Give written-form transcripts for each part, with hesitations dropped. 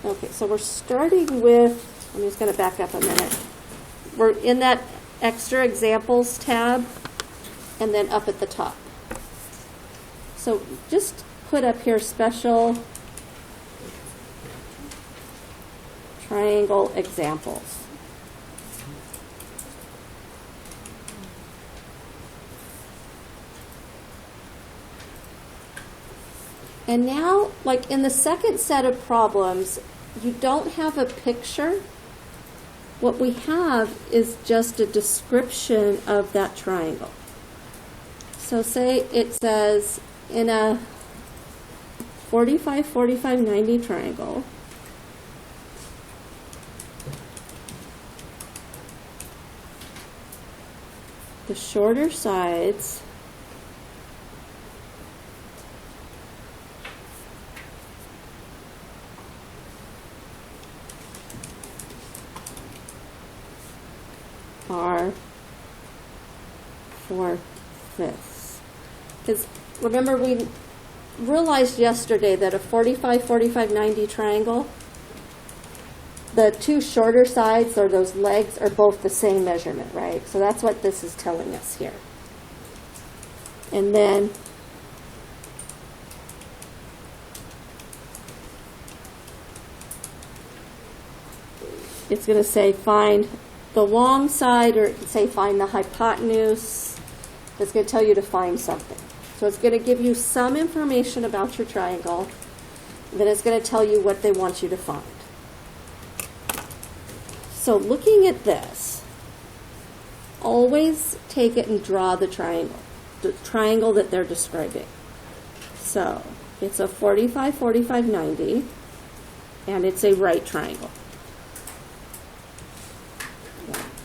Okay, so we're starting with, I'm just going to back up a minute. We're in that extra examples tab and then up at the top. So just put up here special triangle examples. And now, like in the second set of problems, you don't have a picture. What we have is just a description of that triangle. So say it says in a 45, 45, 90 triangle, the shorter sides are 4/5. Because remember, we realized yesterday that a 45, 45, 90 triangle, the two shorter sides, or those legs, are both the same measurement, right? So that's what this is telling us here. And then it's going to say find the long side, or it can say find the hypotenuse. It's going to tell you to find something. So it's going to give you some information about your triangle, and then it's going to tell you what they want you to find. So looking at this, always take it and draw the triangle that they're describing. So it's a 45, 45, 90, and it's a right triangle.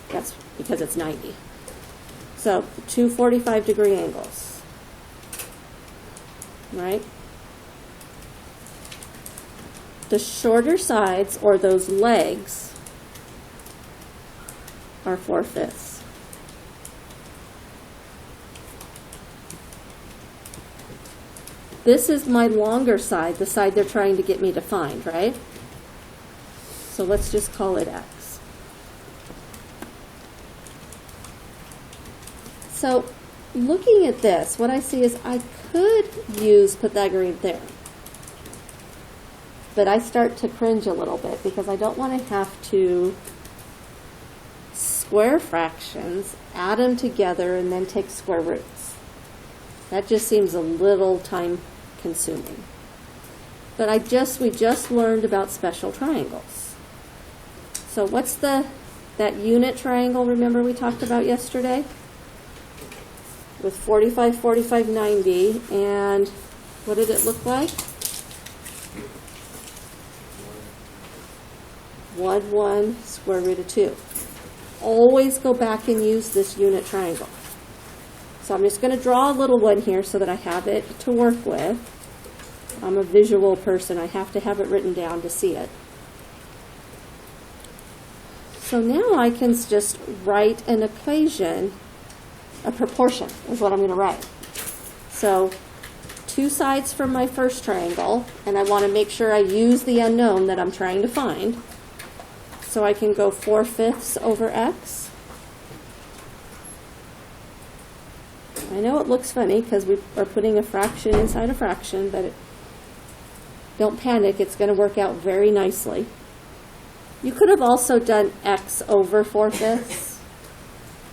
That's because it's 90. So two 45-degree angles, right? The shorter sides, or those legs, are 4/5. This is my longer side, the side they're trying to get me to find, right? So let's just call it X. So looking at this, what I see is I could use Pythagorean theorem, but I start to cringe a little bit because I don't want to have to square fractions, add them together, and then take square roots. That just seems a little time consuming. But we just learned about special triangles. So what's that unit triangle, remember we talked about yesterday? With 45, 45, 90, and what did it look like? 1, 1, square root of 2. Always go back and use this unit triangle. So I'm just going to draw a little one here so that I have it to work with. I'm a visual person. I have to have it written down to see it. So now I can just write an equation. A proportion is what I'm going to write. So two sides from my first triangle, and I want to make sure I use the unknown that I'm trying to find. So I can go 4/5 over X. I know it looks funny because we are putting a fraction inside a fraction, but don't panic, it's going to work out very nicely. You could have also done X over 4/5.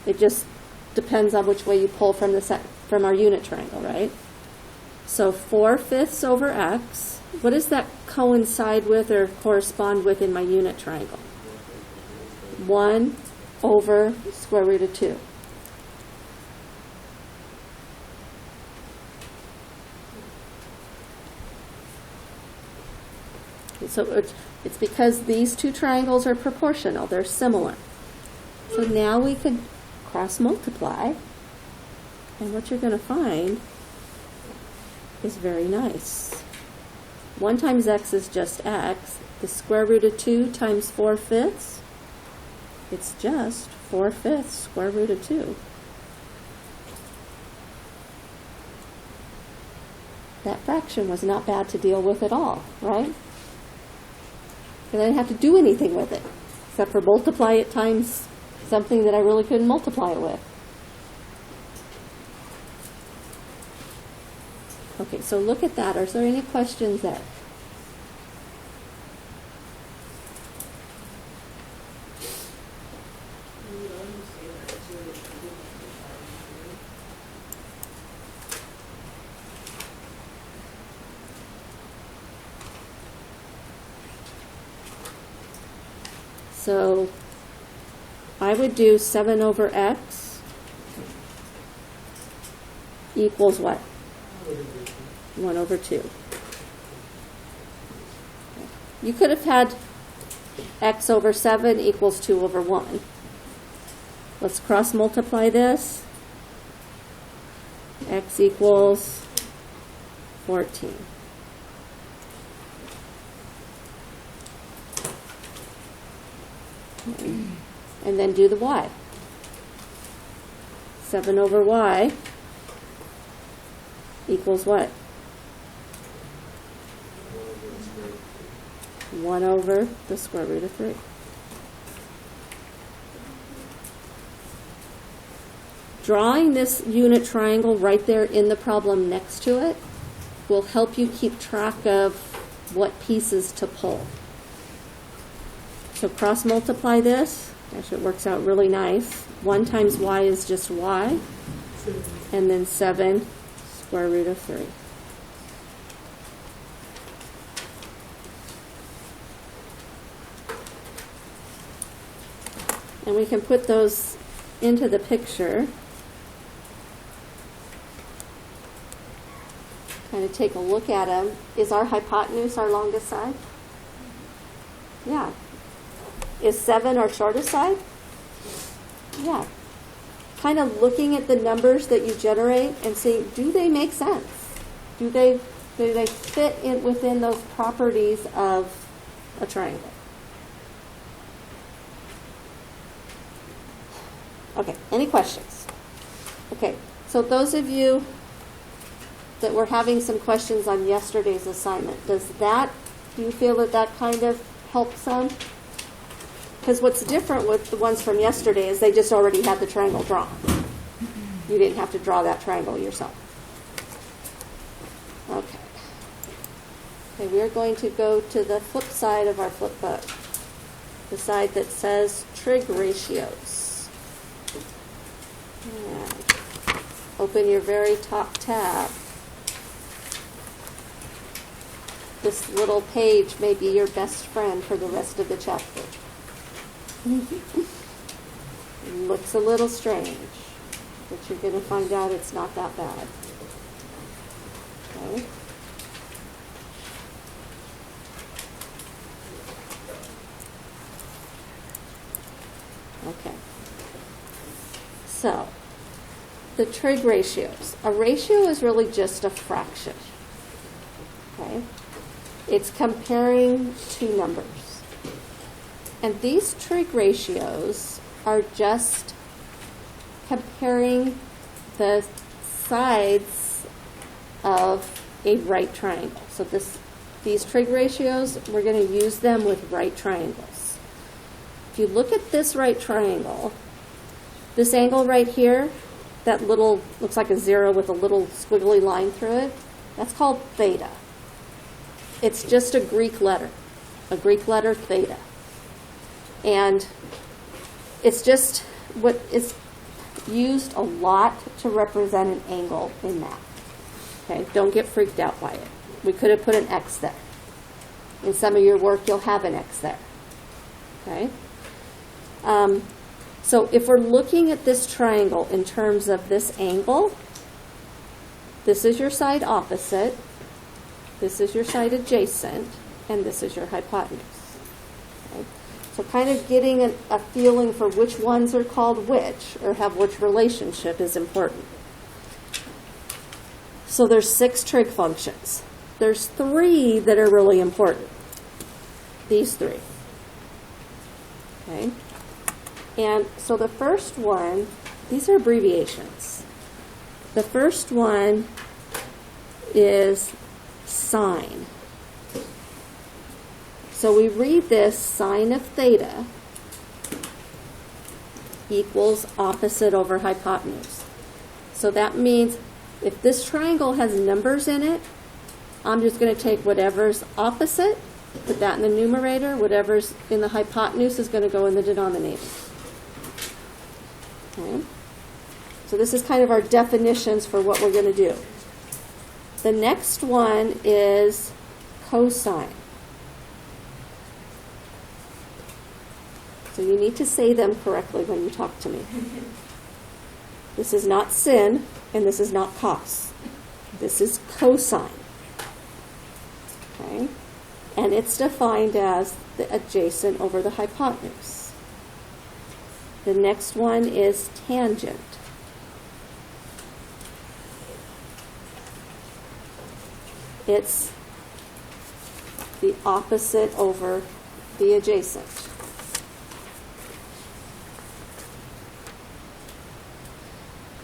It just depends on which way you pull from our unit triangle, right? So 4/5 over X. What does that coincide with or correspond with in my unit triangle? 1 over square root of 2. So it's because these two triangles are proportional. They're similar. So now we could cross multiply, and what you're going to find is very nice. 1 times X is just X. The square root of 2 times 4/5, it's just 4/5 square root of 2. That fraction was not bad to deal with at all, right? because I didn't have to do anything with it, except for multiply it times something that I really couldn't multiply it with. Okay, so look at that. Are there any questions there? So I would do 7 over x equals what? 1 over 2. You could have had x over 7 equals 2 over 1. Let's cross multiply this. X equals 14. And then do the y. 7 over y equals what? 1 over the square root of 3. Drawing this unit triangle right there in the problem next to it will help you keep track of what pieces to pull. So cross multiply this. Actually, it works out really nice. 1 times y is just y. And then 7 square root of 3. And we can put those into the picture. Kind of take a look at them. Is our hypotenuse our longest side? Yeah. Is 7 our shortest side? Yeah. Kind of looking at the numbers that you generate and seeing, do they make sense? Do they fit in within those properties of a triangle? Okay, any questions? Okay, so those of you that were having some questions on yesterday's assignment, do you feel that kind of helps some? Because what's different with the ones from yesterday is they just already had the triangle drawn. You didn't have to draw that triangle yourself. Okay. Okay, we are going to go to the flip side of our flip book, the side that says trig ratios. And open your very top tab. This little page may be your best friend for the rest of the chapter. Looks a little strange, but you're going to find out it's not that bad. Okay. Okay. So, the trig ratios. A ratio is really just a fraction. Okay? It's comparing two numbers. And these trig ratios are just comparing the sides of a right triangle. So these trig ratios, we're going to use them with right triangles. If you look at this right triangle, this angle right here, that little, looks like a 0 with a little squiggly line through it, that's called theta. It's just a Greek letter theta. And it's just what is used a lot to represent an angle in math. Okay, don't get freaked out by it. We could have put an X there. In some of your work, you'll have an X there. Okay? So if we're looking at this triangle in terms of this angle, this is your side opposite, this is your side adjacent, and this is your hypotenuse. Okay? So kind of getting a feeling for which ones are called which, or have which relationship, is important. So there's 6 trig functions. There's 3 that are really important. These 3. Okay? And so the first one, these are abbreviations. The first one is sine. So we read this sine of theta equals opposite over hypotenuse. So that means if this triangle has numbers in it, I'm just going to take whatever's opposite, put that in the numerator, whatever's in the hypotenuse is going to go in the denominator. Okay. So this is kind of our definitions for what we're going to do. The next one is cosine. So you need to say them correctly when you talk to me. This is not sin, and this is not cos. This is cosine. Okay? And it's defined as the adjacent over the hypotenuse. The next one is tangent. It's the opposite over the adjacent.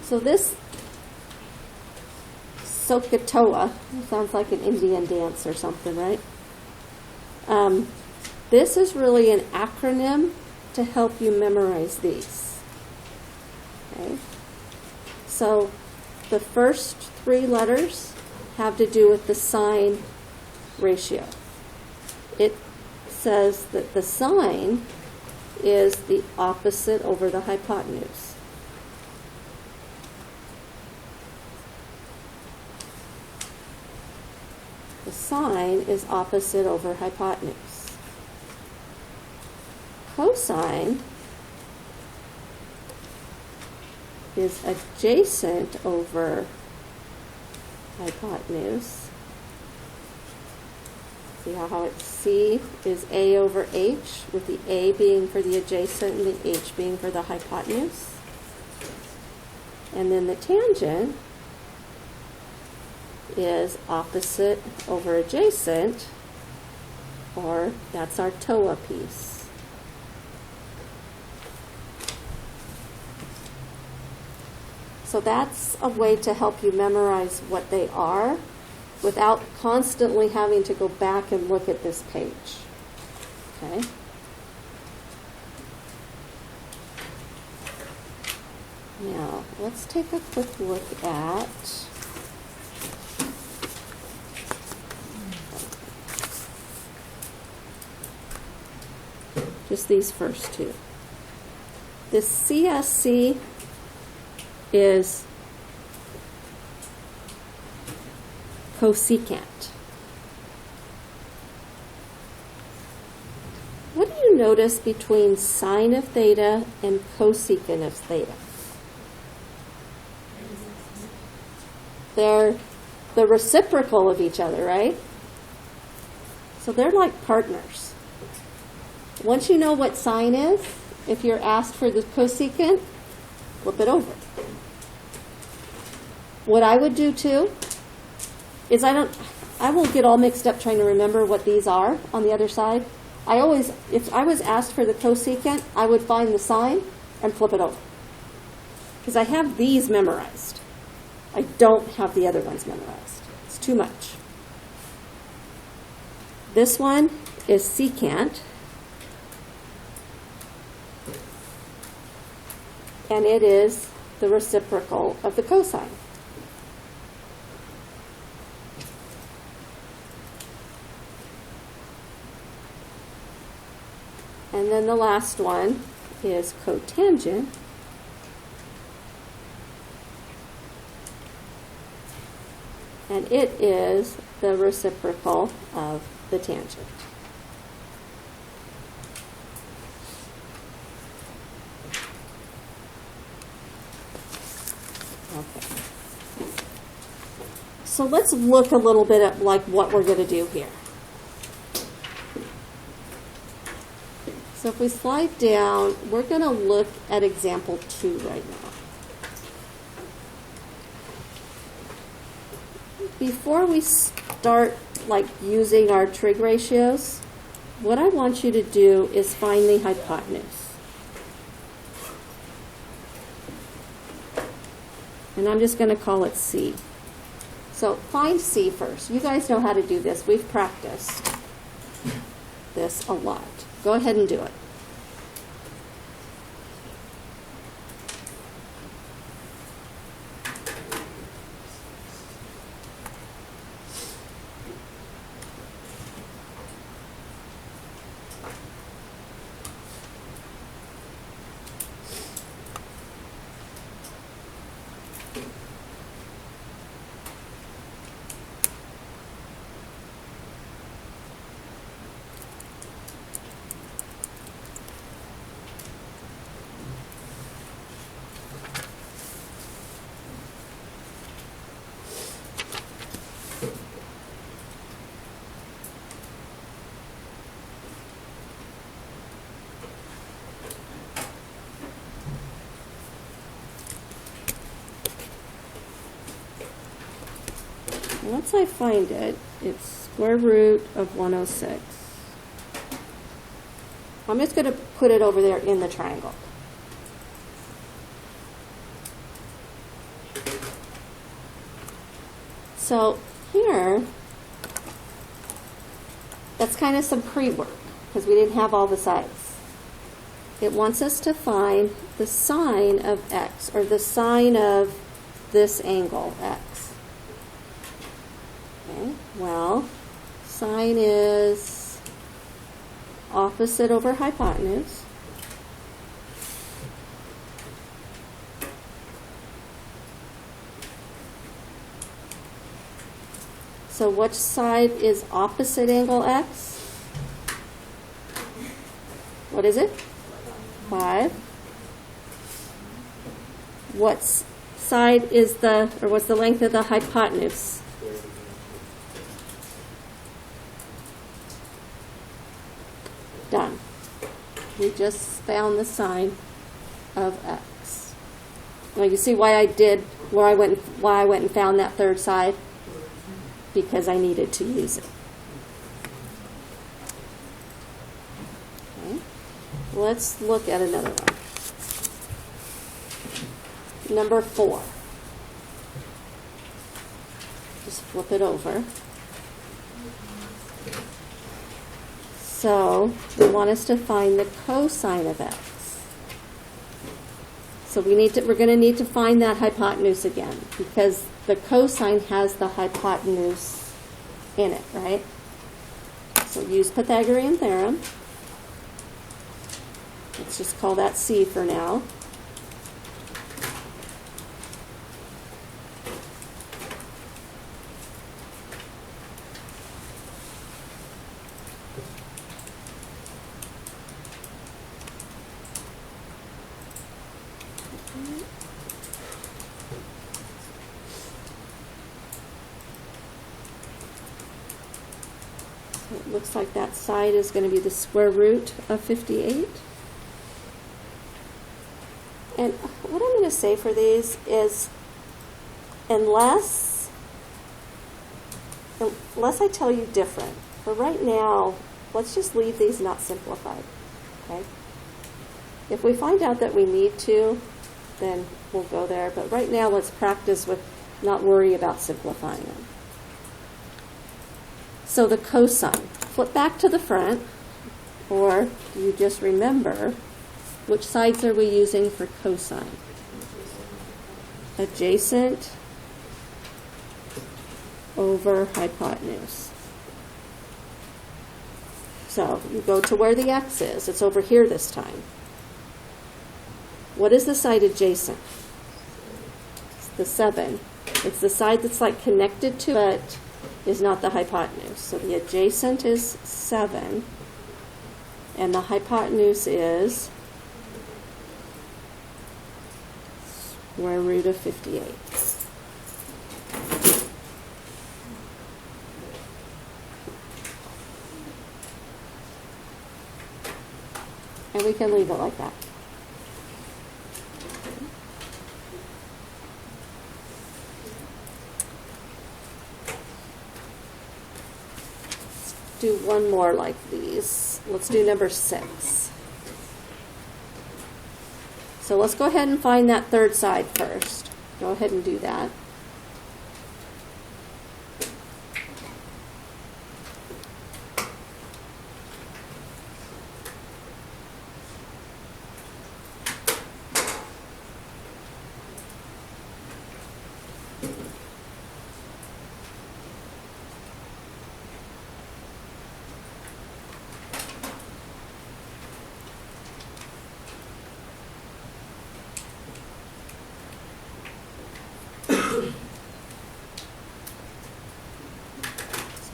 So this Sokatoa, sounds like an Indian dance or something, right? This is really an acronym to help you memorize these. Okay? So the first three letters have to do with the sine ratio. It says that the sine is the opposite over the hypotenuse. The sine is opposite over hypotenuse. Cosine is adjacent over hypotenuse. See how it's C is A over H, with the A being for the adjacent and the H being for the hypotenuse. And then the tangent is opposite over adjacent, or that's our TOA piece. So that's a way to help you memorize what they are without constantly having to go back and look at this page. Okay? Now, let's take a quick look at just these first two. This CSC is cosecant. What do you notice between sine of theta and cosecant of theta? They're the reciprocal of each other, right? So they're like partners. Once you know what sine is, if you're asked for the cosecant, flip it over. What I would do too is I won't get all mixed up trying to remember what these are on the other side. If I was asked for the cosecant, I would find the sine and flip it over. Because I have these memorized. I don't have the other ones memorized. It's too much. This one is secant. And it is the reciprocal of the cosine. And then the last one is cotangent. And it is the reciprocal of the tangent. Okay. So let's look a little bit at like what we're going to do here. So if we slide down, we're going to look at example 2 right now. Before we start like using our trig ratios, what I want you to do is find the hypotenuse. And I'm just going to call it C. So find C first. You guys know how to do this. We've practiced. this a lot. Go ahead and do it. Once I find it, it's square root of 106. I'm just going to put it over there in the triangle. So here, that's kind of some pre-work because we didn't have all the sides. It wants us to find the sine of x, or the sine of this angle, x. Okay, well, sine is opposite over hypotenuse. So which side is opposite angle x? What is it? 5. What side is what's the length of the hypotenuse? Done. We just found the sine of x. Now you see why I went and found that third side? Because I needed to use it. Okay. Let's look at another one. Number 4. Just flip it over. So they want us to find the cosine of x. So we're going to need to find that hypotenuse again because the cosine has the hypotenuse in it, right? So use Pythagorean theorem. Let's just call that C for now. It looks like that side is going to be the square root of 58. And what I'm going to say for these is unless I tell you different, for right now, let's just leave these not simplified, okay? If we find out that we need to, then we'll go there. But right now, let's practice with not worry about simplifying them. So the cosine, flip back to the front, or do you just remember which sides are we using for cosine? Adjacent over hypotenuse. So you go to where the x is. It's over here this time. What is the side adjacent? It's the 7. It's the side that's like connected to it, is not the hypotenuse. So the adjacent is 7, and the hypotenuse is square root of 58. And we can leave it like that. Do one more like these. Let's do number 6. So let's go ahead and find that third side first. Go ahead and do that.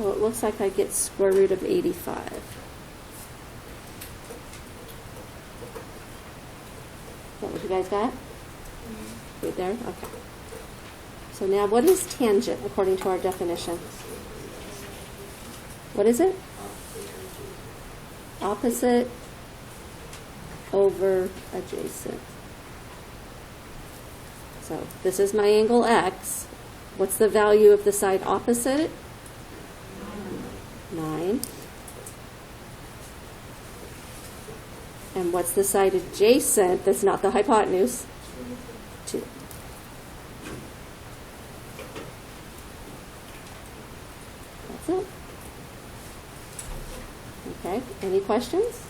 So it looks like I get square root of 85. Is that what you guys got? Right there? Okay. So now what is tangent according to our definition? What is it? Opposite over adjacent. So this is my angle X. What's the value of the side opposite? 9. And what's the side adjacent that's not the hypotenuse? 2. That's it. Okay, any questions?